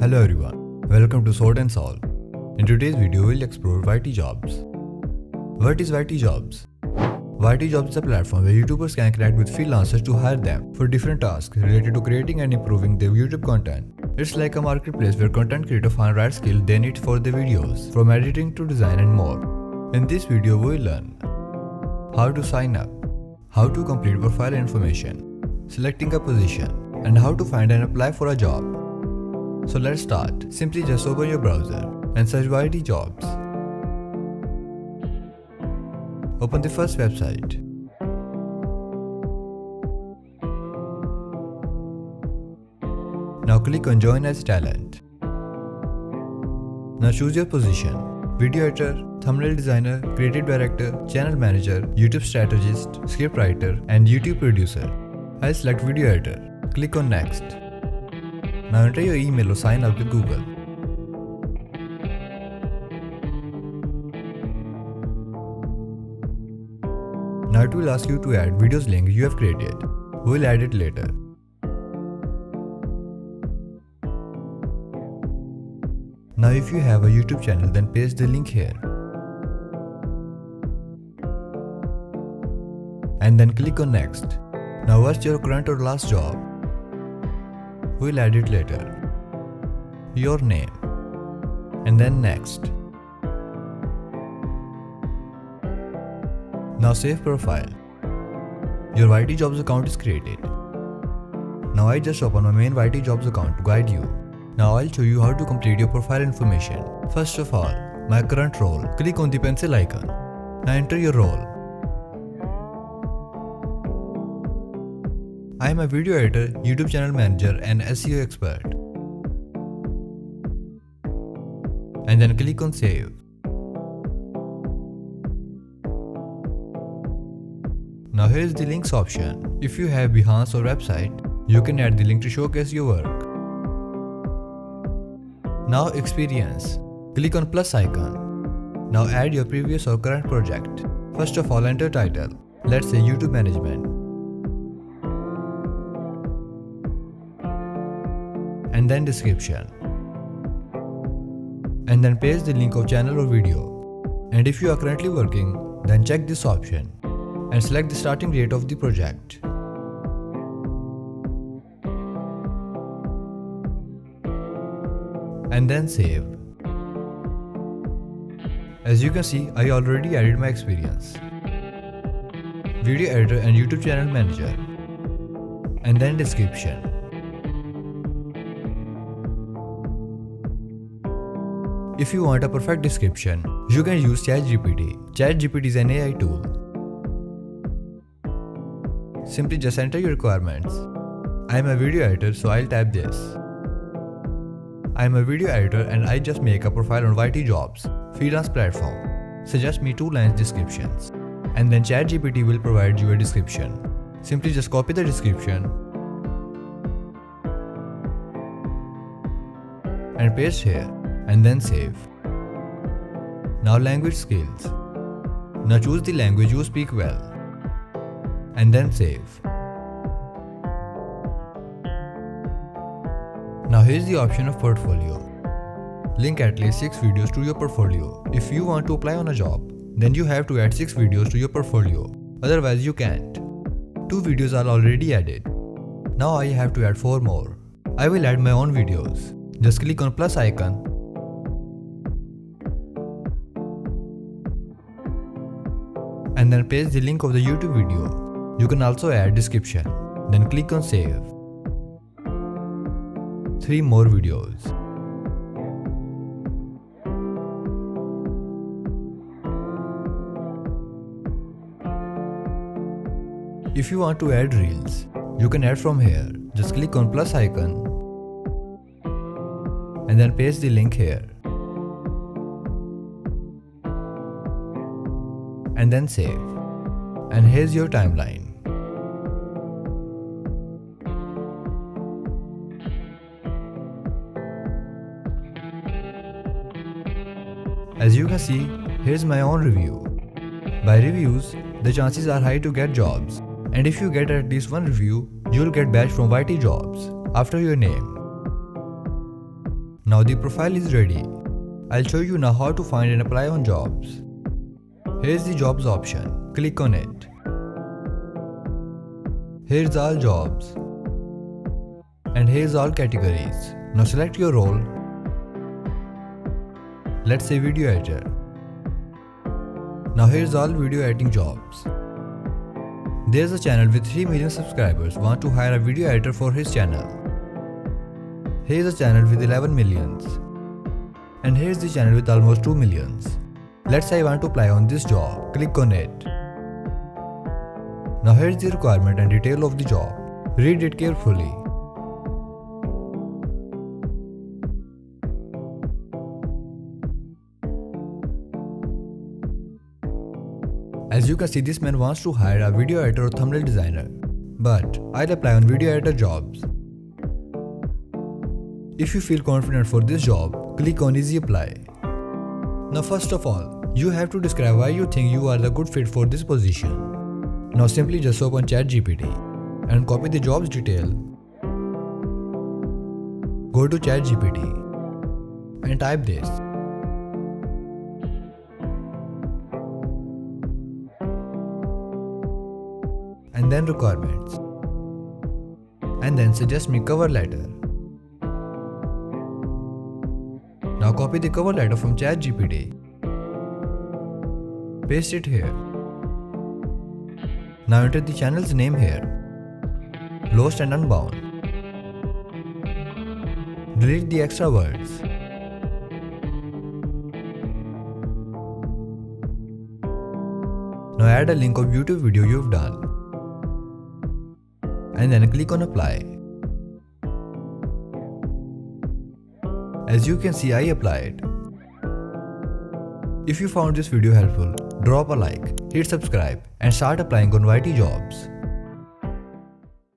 Hello everyone, welcome to Sort and Solve. In today's video, we'll explore YT Jobs. What is YT Jobs? YT Jobs is a platform where YouTubers can connect with freelancers to hire them for different tasks related to creating and improving their YouTube content. It's like a marketplace where content creators find right skill they need for their videos, from editing to design and more. In this video, we'll learn how to sign up, how to complete profile information, selecting a position, and how to find and apply for a job. So let's start. Simply just open your browser and search YT Jobs. Open the first website. Now click on Join as Talent. Now choose your position: video editor, thumbnail designer, creative director, channel manager, YouTube strategist, scriptwriter, and YouTube producer. I'll select video editor. Click on Next. Now enter your email or sign up with Google. Now it will ask you to add videos link you have created. We'll add it later. Now if you have a YouTube channel, then paste the link here. And then click on Next. Now what's your current or last job? We'll add it later. Your name. And then Next. Now save profile. Your YT Jobs account is created. Now I just open my main YT Jobs account to guide you. Now I'll show you how to complete your profile information. First of all, my current role. Click on the pencil icon. Now enter your role. I am a video editor, YouTube channel manager, and SEO expert. And then click on Save. Now here is the links option. If you have Behance or website, you can add the link to showcase your work. Now experience. Click on plus icon. Now add your previous or current project. First of all, enter title. Let's say YouTube management. And then description. And then paste the link of channel or video. And if you are currently working, then check this option and select the starting date of the project. And then save. As you can see, I already added my experience, video editor and YouTube channel manager, and then description. If you want a perfect description, you can use ChatGPT. ChatGPT is an AI tool. Simply just enter your requirements. I am a video editor, so I'll type this. I am a video editor and I just make a profile on YT Jobs, freelance platform. Suggest me 2 lines descriptions. And then ChatGPT will provide you a description. Simply just copy the description and paste here. And then save. Now language skills. Now choose the language you speak well. And then save. Now here's the option of portfolio. Link at least 6 videos to your portfolio. If you want to apply on a job, then you have to add 6 videos to your portfolio. Otherwise you can't. 2 videos are already added. Now I have to add 4 more. I will add my own videos. Just click on plus icon. And then paste the link of the YouTube video. You can also add description. Then click on Save. 3 more videos. If you want to add reels, you can add from here. Just click on plus icon and then paste the link here. And then save. And here's your timeline. As you can see, here's my own review. By reviews, the chances are high to get jobs. And if you get at least 1 review, you'll get badge from YT Jobs after your name. Now the profile is ready. I'll show you now how to find and apply on jobs. Here's the jobs option. Click on it. Here's all jobs. And here's all categories. Now select your role. Let's say video editor. Now here's all video editing jobs. There's a channel with 3 million subscribers want to hire a video editor for his channel. Here's a channel with 11 millions. And here's the channel with almost 2 millions. Let's say I want to apply on this job. Click on it. Now here's the requirement and detail of the job. Read it carefully. As you can see, this man wants to hire a video editor or thumbnail designer. But I'll apply on video editor jobs. If you feel confident for this job, click on easy apply. Now first of all, you have to describe why you think you are the good fit for this position. Now simply just open ChatGPT and copy the job's detail. Go to ChatGPT and type this. And then requirements. And then suggest me cover letter. Now copy the cover letter from ChatGPT. Paste it here. Now enter the channel's name here. Lost and Unbound. Delete the extra words. Now add a link of YouTube video you've done. And then click on apply. As you can see, I applied. If you found this video helpful, drop a like, hit subscribe and start applying on YT jobs.